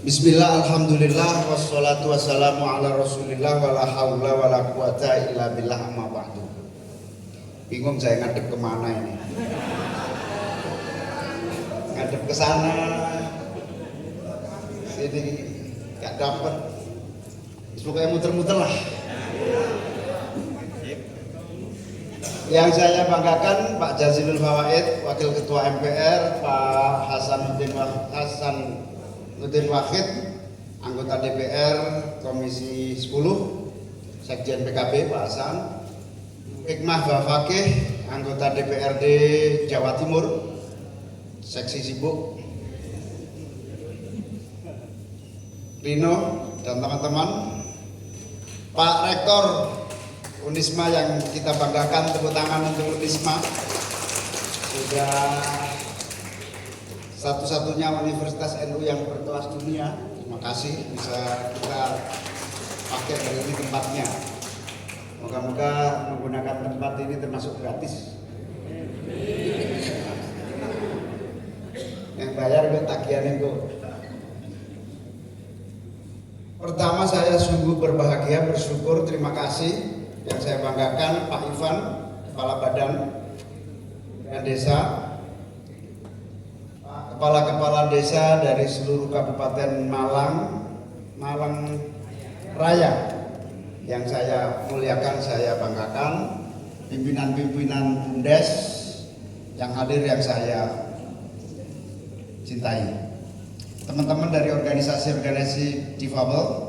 Bismillah, alhamdulillah, wassalatu wassalamu ala rasulillah, wala hawla wala quwata illa billah, amma ba'du. Bingung saya ngadep kemana ini. Ngadep ke sana, sini gak dapet. Pokoknya muter-muter lah. Yang saya banggakan Pak Jazilul Fawaid, Wakil Ketua MPR, Pak Hasanuddin Wahid, anggota DPR Komisi 10, Sekjen PKB Pak Hasan, Hikmah Bafakih, anggota DPRD Jawa Timur, Seksi Sibuk, Rino dan teman-teman, Pak Rektor Unisma yang kita banggakan, tepuk tangan untuk Unisma. Sudah satu-satunya universitas NU yang berkelas dunia. Terima kasih bisa kita pakai hari ini tempatnya. Moga-moga menggunakan tempat ini termasuk gratis. Yang bayar itu tagihan itu. Pertama, saya sungguh berbahagia, bersyukur, terima kasih. Yang saya banggakan Pak Ivan, Kepala Badan Desa, kepala-kepala desa dari seluruh Kabupaten Malang Raya yang saya muliakan, saya banggakan, pimpinan-pimpinan BUMDes yang hadir yang saya cintai, teman-teman dari organisasi-organisasi difabel,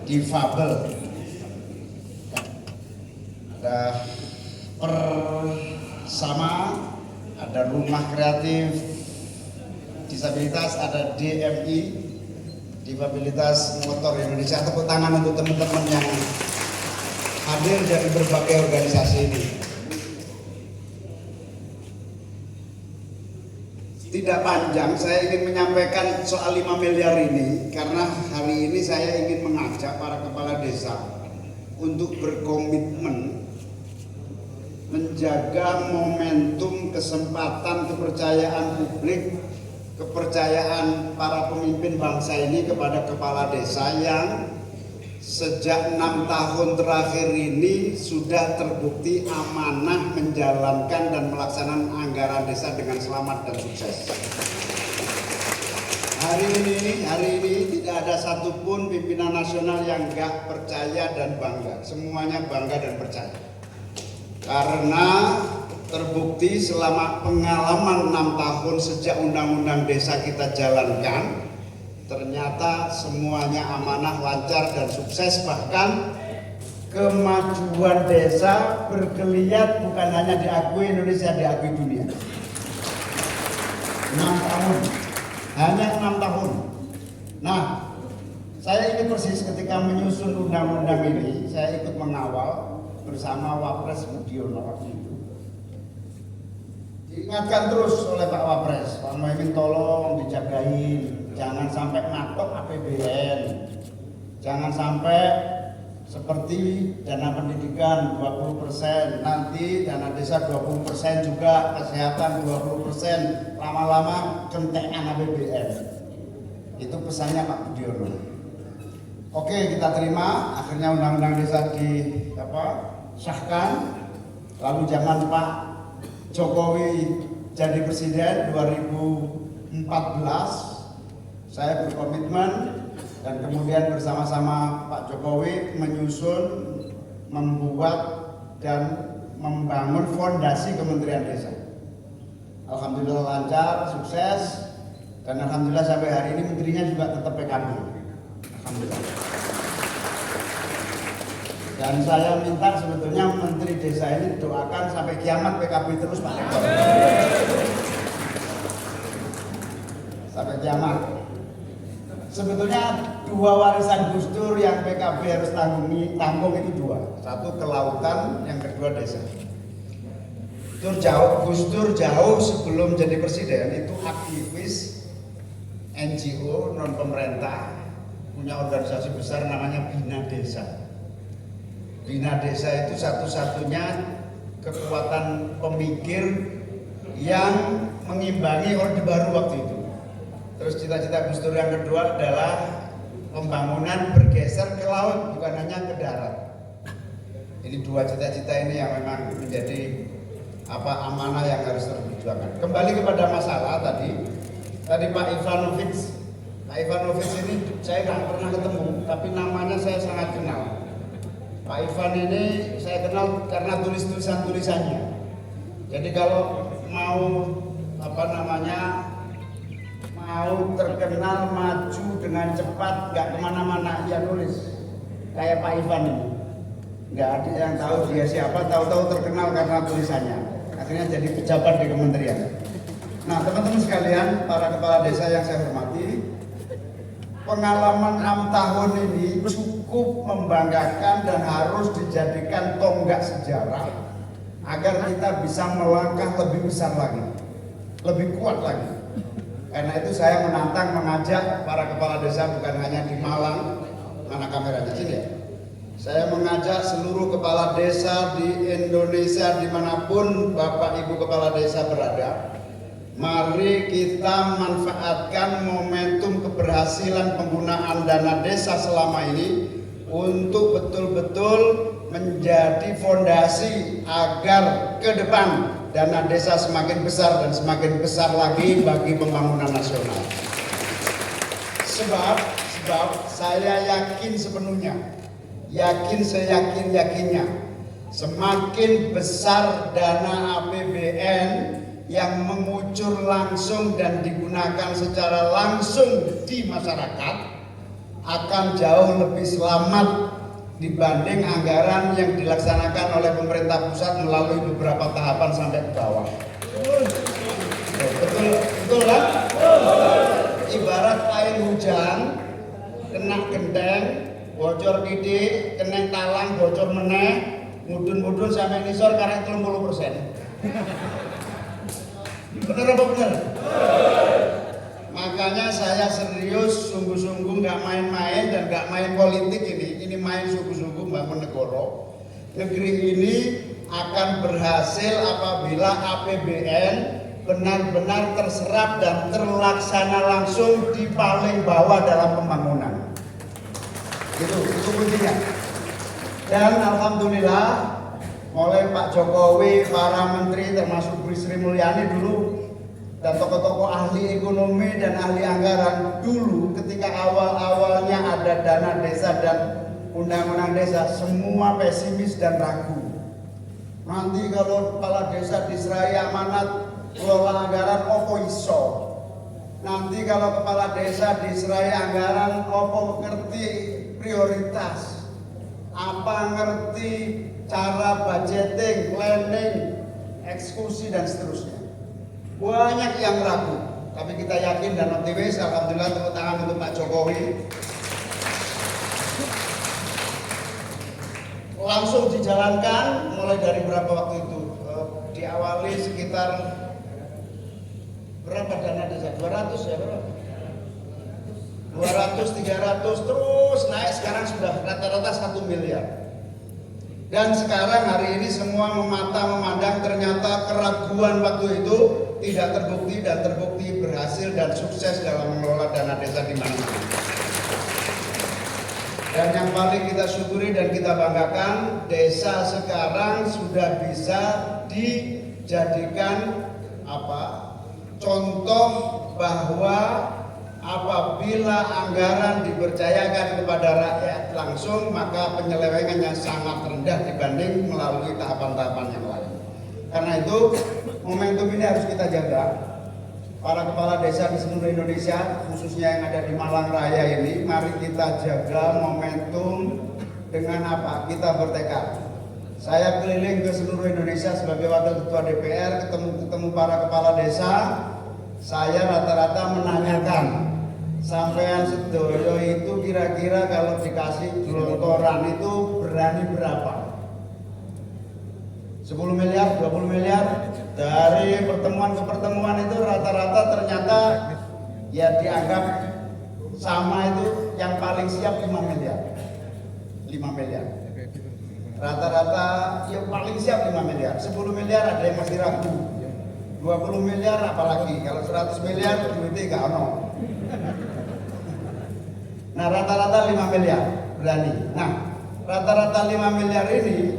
difabel, ada Persama, ada Rumah Kreatif Disabilitas, ada DMI, Disabilitas Motor Indonesia. Tepuk tangan untuk teman-teman yang hadir dari berbagai organisasi ini. Tidak panjang, saya ingin menyampaikan soal 5 miliar ini karena hari ini saya ingin mengajak para kepala desa untuk berkomitmen menjaga momentum, kesempatan, kepercayaan publik, kepercayaan para pemimpin bangsa ini kepada kepala desa yang sejak 6 tahun terakhir ini sudah terbukti amanah menjalankan dan melaksanakan anggaran desa dengan selamat dan sukses. Hari ini tidak ada satupun pimpinan nasional yang gak percaya dan bangga. Semuanya bangga dan percaya. Karena terbukti selama pengalaman 6 tahun sejak undang-undang desa kita jalankan, ternyata semuanya amanah, lancar dan sukses. Bahkan kemajuan desa bergeliat, bukan hanya diakui Indonesia, diakui dunia. 6 tahun, hanya 6 tahun. Nah, saya ini persis ketika menyusun undang-undang ini, saya ikut mengawal bersama Wapres Budiono waktu itu. Diingatkan terus oleh Pak Wapres, Pak Muhaimin tolong dijagain, jangan sampai matok APBN, jangan sampai seperti dana pendidikan 20%, nanti dana desa 20% juga, kesehatan 20%, lama-lama kentekan APBN. Itu pesannya Pak Budiono. Oke, kita terima, akhirnya undang-undang desa disahkan, lalu zaman Pak Jokowi jadi presiden 2014, saya berkomitmen dan kemudian bersama-sama Pak Jokowi menyusun, membuat dan membangun fondasi Kementerian Desa. Alhamdulillah lancar, sukses, dan alhamdulillah sampai hari ini menterinya juga tetap PKB. Alhamdulillah. Dan saya minta sebetulnya Menteri Desa ini doakan sampai kiamat PKB terus Pak Rektor. Sampai kiamat. Sebetulnya 2 warisan Gus Dur yang PKB harus tanggung itu 2. Satu kelautan, yang kedua desa. Gus Dur jauh sebelum jadi presiden itu aktivis NGO non pemerintah, punya organisasi besar namanya Bina Desa. Bina Desa itu satu-satunya kekuatan pemikir yang mengimbangi Orde Baru waktu itu. Terus cita-cita Gus Dur yang kedua adalah pembangunan bergeser ke laut, bukan hanya ke darat. Ini dua cita-cita ini yang memang menjadi amanah yang harus terperjuangkan. Kembali kepada masalah tadi Pak Ivanovic ini saya nggak pernah ketemu, tapi namanya saya sangat kenal. Pak Ivan ini saya kenal karena tulisannya. Jadi kalau mau mau terkenal maju dengan cepat, nggak kemana-mana, ya nulis kayak Pak Ivan ini. Nggak ada yang tahu dia siapa, tahu-tahu terkenal karena tulisannya. Akhirnya jadi pejabat di kementerian. Nah, teman-teman sekalian, para kepala desa yang saya hormati, pengalaman 6 tahun ini cukup membanggakan dan harus dijadikan tonggak sejarah agar kita bisa melangkah lebih besar lagi, lebih kuat lagi. Karena itu saya mengajak para kepala desa bukan hanya di Malang, mana kameranya sini ya. Saya mengajak seluruh kepala desa di Indonesia dimanapun Bapak Ibu kepala desa berada. Mari kita manfaatkan momentum keberhasilan penggunaan dana desa selama ini untuk betul-betul menjadi fondasi agar ke depan dana desa semakin besar dan semakin besar lagi bagi pembangunan nasional. Sebab saya yakin sepenuhnya, seyakin-yakinnya, semakin besar dana APBN yang mengucur langsung dan digunakan secara langsung di masyarakat akan jauh lebih selamat dibanding anggaran yang dilaksanakan oleh pemerintah pusat melalui beberapa tahapan sampai ke bawah. Betul kan? Ibarat air hujan kena genteng, bocor titik, kena talang, bocor meneh, mudun-mudun sampai nisor karek 30%. Bener apa bener? Makanya saya serius, sungguh-sungguh nggak main-main dan nggak main politik ini main sungguh-sungguh bangun negara. Negeri ini akan berhasil apabila APBN benar-benar terserap dan terlaksana langsung di paling bawah dalam pembangunan. Itu kuncinya. Dan alhamdulillah mulai Pak Jokowi, para menteri termasuk Bu Sri Mulyani dulu dan tokoh-tokoh ahli ekonomi dan ahli anggaran dulu ketika awal-awalnya ada dana desa dan undang-undang desa, semua pesimis dan ragu. Nanti kalau kepala desa diserai amanat kelola anggaran opo iso. Nanti kalau kepala desa diserai anggaran opo ngerti prioritas, apa ngerti cara budgeting, planning, eksekusi dan seterusnya. Banyak yang ragu, tapi kita yakin dan optimis. Alhamdulillah, tepuk tangan untuk Pak Jokowi. Langsung dijalankan mulai dari berapa waktu itu? Diawali sekitar berapa dana desa? 200 ya berapa? 200, 300 terus naik, sekarang sudah rata-rata 1 miliar. Dan sekarang hari ini semua memandang ternyata keraguan waktu itu tidak terbukti dan terbukti berhasil dan sukses dalam mengelola dana desa di mana-mana. Dan yang paling kita syukuri dan kita banggakan, desa sekarang sudah bisa dijadikan contoh bahwa apabila anggaran dipercayakan kepada rakyat langsung, maka penyelewengannya sangat rendah dibanding melalui tahapan-tahapan yang lain. Karena itu momentum ini harus kita jaga. Para kepala desa di seluruh Indonesia, khususnya yang ada di Malang Raya ini, mari kita jaga momentum dengan apa? Kita bertekad. Saya keliling ke seluruh Indonesia sebagai wakil ketua DPR, ketemu para kepala desa. Saya rata-rata menanyakan, sampean sedoyo itu kira-kira kalau dikasih gelontoran itu berani berapa? 10 miliar, 20 miliar. Dari pertemuan ke pertemuan itu rata-rata ternyata ya dianggap sama itu yang paling siap 5 miliar. 5 miliar. Rata-rata yang paling siap 5 miliar. 10 miliar ada yang masih ragu. 20 miliar apalagi, kalau 100 miliar duitnya gak ono. Nah rata-rata 5 miliar berani. Nah rata-rata 5 miliar ini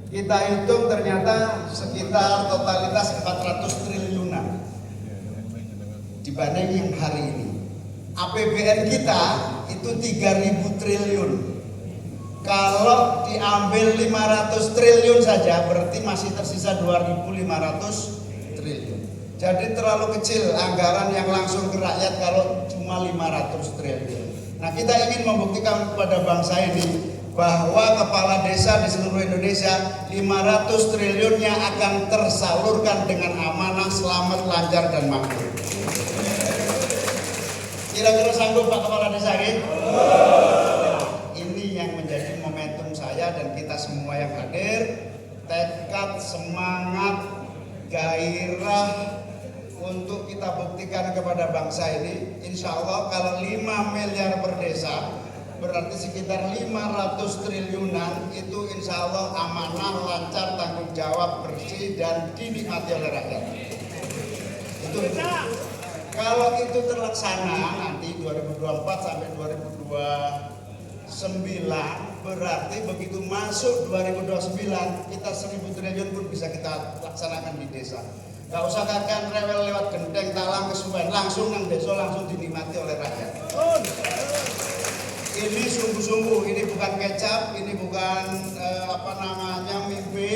kita hitung ternyata sekitar totalitas 400 triliunan dibanding yang hari ini. APBN kita itu 3.000 triliun. Kalau diambil 500 triliun saja berarti masih tersisa 2.500 triliun. Jadi terlalu kecil anggaran yang langsung ke rakyat kalau cuma 500 triliun. Nah kita ingin membuktikan kepada bangsa ini bahwa kepala desa di seluruh Indonesia 500 triliunnya akan tersalurkan dengan amanah, selamat, lancar, dan makmur. Kira-kira sanggup Pak Kepala Desa ini? Ini yang menjadi momentum saya dan kita semua yang hadir. Tekad, semangat, gairah untuk kita buktikan kepada bangsa ini. Insya Allah kalau 5 miliar per desa berarti sekitar 500 triliunan itu insya Allah amanah, lancar, tanggung jawab, bersih, dan dinikmati oleh rakyat. Itu. Kalau itu terlaksana nanti 2024 sampai 2029 berarti begitu masuk 2029 kita 1.000 triliun pun bisa kita laksanakan di desa. Gak usah kakek rewel lewat genteng, talang, kesuwen, langsung nang desa langsung dinikmati oleh rakyat. Ini sungguh-sungguh, ini bukan kecap, ini bukan mimpi,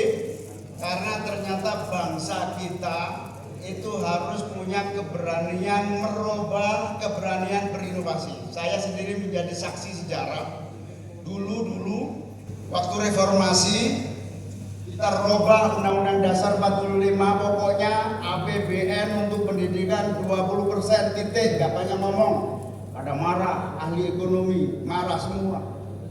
karena ternyata bangsa kita itu harus punya keberanian merubah, keberanian berinovasi. Saya sendiri menjadi saksi sejarah. Dulu waktu reformasi kita rubah Undang-Undang Dasar 45, pokoknya APBN untuk pendidikan 20% titik, gak banyak ngomong. Ada marah, ahli ekonomi, marah semua.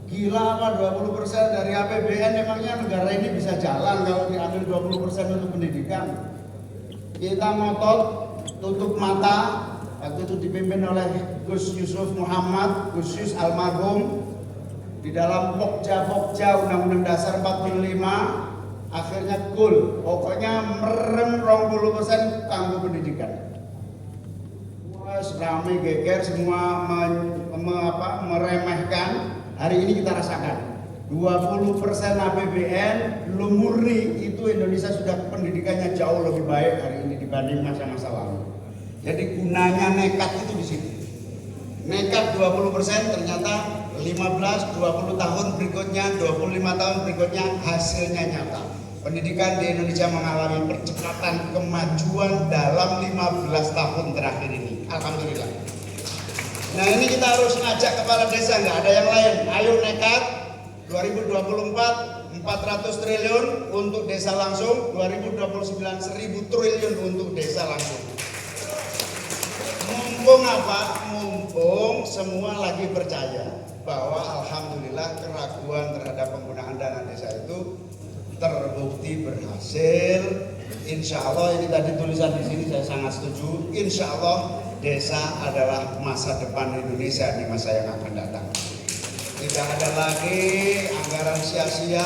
Gila apa 20% dari APBN, emangnya negara ini bisa jalan kalau diambil 20% untuk pendidikan? Kita ngotot, tutup mata, waktu itu dipimpin oleh Gus Yusuf Muhammad, Gus Yus almarhum, di dalam pokja Undang-Undang Dasar 45, akhirnya cool, pokoknya merem 20% kanggo pendidikan. Rame geger semua meremehkan. Hari ini kita rasakan 20% APBN belum murni, itu Indonesia sudah pendidikannya jauh lebih baik hari ini dibanding masa-masa lalu. Jadi gunanya nekat itu di situ. Nekat 20% ternyata 15-20 tahun berikutnya, 25 tahun berikutnya hasilnya nyata. Pendidikan di Indonesia mengalami percepatan kemajuan dalam 15 tahun terakhir ini. Alhamdulillah. Nah ini kita harus ngajak kepala desa, nggak ada yang lain. Ayo nekat, 2024 400 triliun untuk desa langsung, 2029 1.000 triliun untuk desa langsung. Mumpung apa? Mumpung semua lagi percaya bahwa alhamdulillah keraguan terhadap penggunaan dana desa itu terbukti berhasil. Insya Allah, ini tadi tulisan di sini saya sangat setuju. Insya Allah desa adalah masa depan Indonesia di masa yang akan datang. Tidak ada lagi anggaran sia-sia.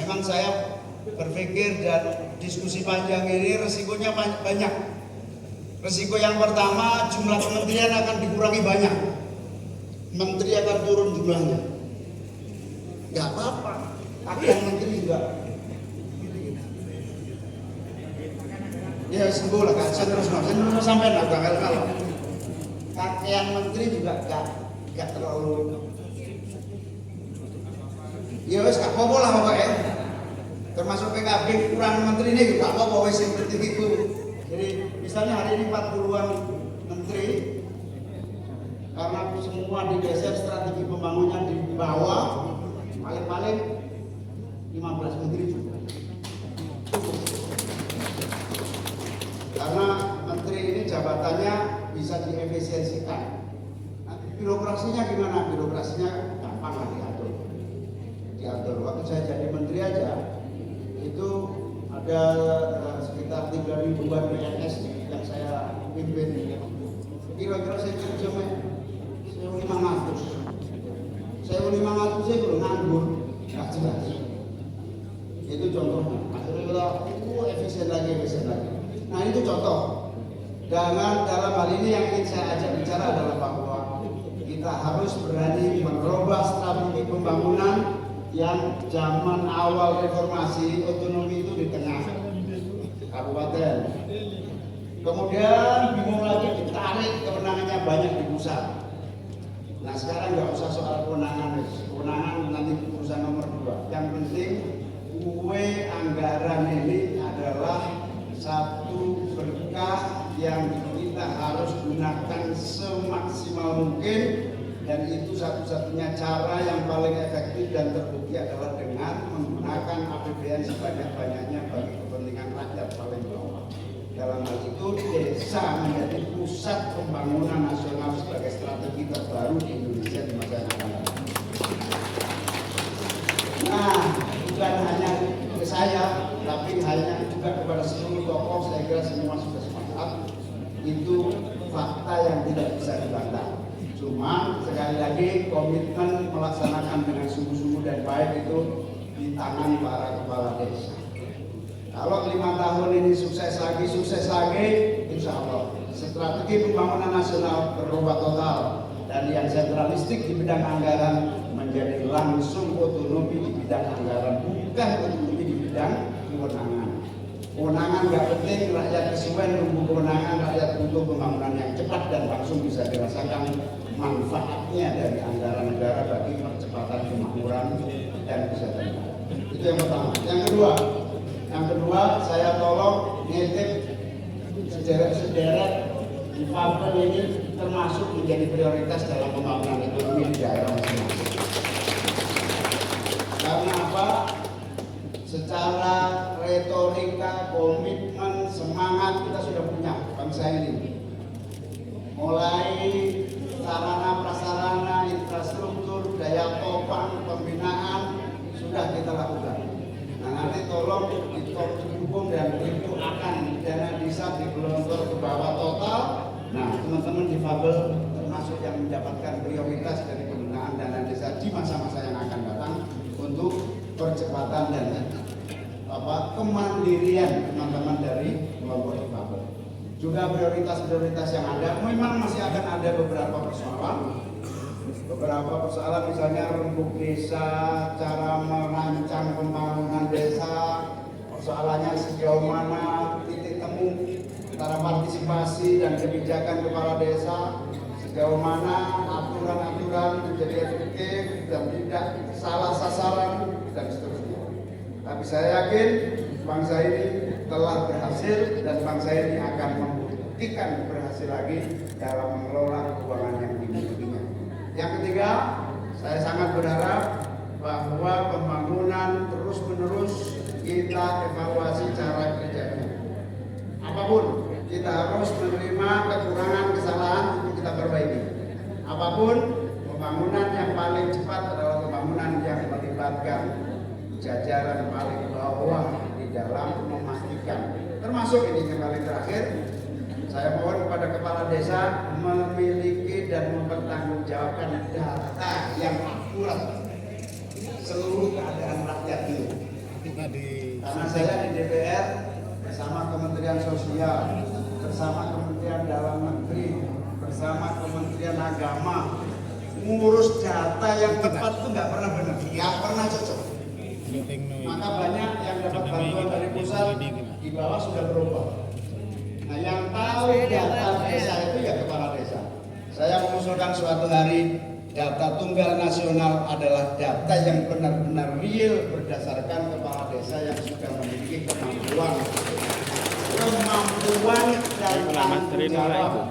Memang saya berpikir dan diskusi panjang ini resikonya banyak. Resiko yang pertama, jumlah kementerian akan dikurangi banyak. Menteri akan turun jumlahnya. Gak apa-apa, pakaian menteri juga. Ya sembuh lah, saya terus sampai lah kalau pakaian menteri juga gak terlalu. Ya wes gak apa-apa lah pokoknya. Termasuk PKB kurang menteri ini gak apa-apa wes yang penting itu. Jadi misalnya hari ini 40-an menteri, karena semua digeser strategi pembangunan di bawah, paling-paling 15 menteri juga. Karena menteri ini jabatannya bisa diefisiensikan. Nanti birokrasinya gimana? Birokrasinya gampang lah diatur. Waktu saya jadi menteri aja itu ada sekitar 3.000-an PNS yang saya pimpin. Kira-kira saya kerja 1.500. Saya 500 saya belum nganggur, nggak jelas. Itu contohnya. Akhirnya kita efisien lagi. Nah itu contoh. Dalam hal ini yang ingin saya ajak bicara adalah bahwa kita harus berani merubah strategi pembangunan yang zaman awal reformasi otonomi itu di tengah kabupaten. Kemudian bingung lagi ditarik kewenangannya banyak di pusat. Nah sekarang nggak usah soal kewenangan nanti keputusan nomor 2. Yang penting anggaran ini adalah satu berkah yang kita harus gunakan semaksimal mungkin, dan itu satu-satunya cara yang paling efektif dan terbukti adalah dengan menggunakan APBN sebanyak-banyaknya bagi kepentingan rakyat paling bawah. Dalam hal itu desa menjadi pusat pembangunan nasional sebagai strategi terbaru di Indonesia di masa yang akan datang. Nah, bukan hanya ke saya, tapi hanya juga kepada seluruh tokoh. Saya kira semua sudah sepakat, itu fakta yang tidak bisa dibantah. Cuma sekali lagi komitmen melaksanakan dengan sungguh-sungguh dan baik itu di tangan para kepala desa. Kalau 5 tahun ini sukses lagi, insya Allah strategi pembangunan nasional berubah total, dan yang sentralistik di bidang anggaran menjadi langsung otonomi di bidang anggaran, bukan otonomi di bidang kewenangan. Kewenangan nggak penting, rakyat kesuwen nunggu kewenangan, rakyat butuh pembangunan yang cepat dan langsung bisa dirasakan manfaatnya dari anggaran negara bagi percepatan kemakmuran dan kesejahteraan. Itu yang pertama. Yang kedua, saya tolong nitip sederet difabel ini termasuk menjadi prioritas dalam pembangunan ekonomi di daerah masing-masing. Karena apa? Secara retorika, komitmen, semangat kita sudah punya bangsa ini. Mulai sarana prasarana, infrastruktur, daya topang, pembinaan sudah kita lakukan. Nah nanti tolong didukung dan itu akan dana desa digelontor ke bawah total. Nah teman-teman difabel termasuk yang mendapatkan prioritas dari penggunaan dana desa di masa-masa yang akan datang untuk percepatan dan kemandirian teman-teman dari kelompok difabel. Juga prioritas-prioritas yang ada, memang masih akan ada beberapa persoalan misalnya rembuk desa, cara merancang pembangunan desa, persoalannya sejauh mana titik temu antara partisipasi dan kebijakan kepala desa, sejauh mana aturan-aturan menjadi efektif dan tidak salah sasaran dan seterusnya. Tapi saya yakin bangsa ini telah berhasil dan bangsa ini akan membuktikan berhasil lagi dalam mengelola keuangan yang dimilikinya. Yang ketiga, saya sangat berharap bahwa pembangunan terus-menerus kita evaluasi cara kerjanya. Apapun, kita harus menerima kekurangan, kesalahan untuk kita perbaiki. Apapun, pembangunan yang paling cepat adalah pembangunan yang melibatkan jajaran paling bawah di dalam memastikan. Termasuk ini yang paling terakhir, saya mohon kepada kepala desa memiliki dan mempertanggungjawabkan data yang akurat seluruh keadaan rakyat ini. Karena saya di DPR bersama Kementerian Sosial, bersama Kementerian Dalam Negeri, bersama Kementerian Agama, ngurus data yang tepat itu nggak pernah benar, nggak pernah cocok. Maka banyak yang dapat bantuan dari pusat di bawah sudah berubah. Nah yang tahu data desa itu ya kepala desa. Saya mengusulkan suatu hari data tunggal nasional adalah data yang benar-benar real berdasarkan kepala desa yang sudah memiliki kemampuan dan tanggung jawab.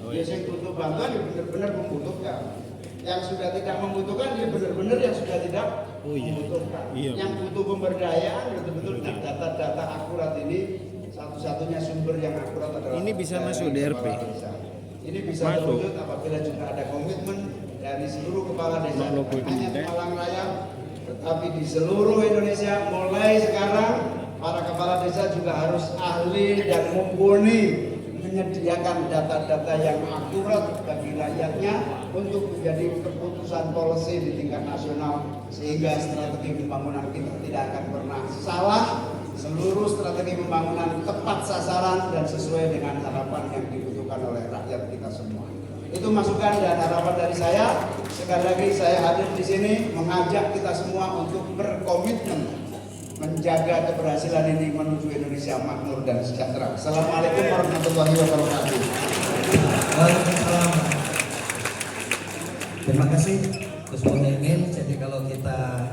Yang butuh bantuan ya benar-benar membutuhkan. Yang sudah tidak membutuhkan ya benar-benar yang sudah tidak membutuhkan. Yang butuh pemberdayaan betul-betul data-data akurat ini. Satu-satunya sumber yang akurat adalah ini bisa masuk DRP. Ini bisa terwujud apabila juga ada komitmen dari seluruh kepala desa, hanya di Malang Raya, tetapi di seluruh Indonesia. Mulai sekarang para kepala desa juga harus ahli dan mumpuni menyediakan data-data yang akurat bagi rakyatnya untuk menjadi keputusan policy di tingkat nasional, sehingga strategi pembangunan kita tidak akan pernah salah. Seluruh strategi pembangunan tepat sasaran instan dan sesuai dengan harapan yang dibutuhkan oleh rakyat kita semua. Itu masukan dan harapan dari saya. Sekali lagi saya hadir di sini mengajak kita semua untuk berkomitmen menjaga keberhasilan ini menuju Indonesia makmur dan sejahtera. Assalamualaikum warahmatullahi wabarakatuh. Waalaikumsalam. Terima kasih Gus Muhaimin. Jadi kalau kita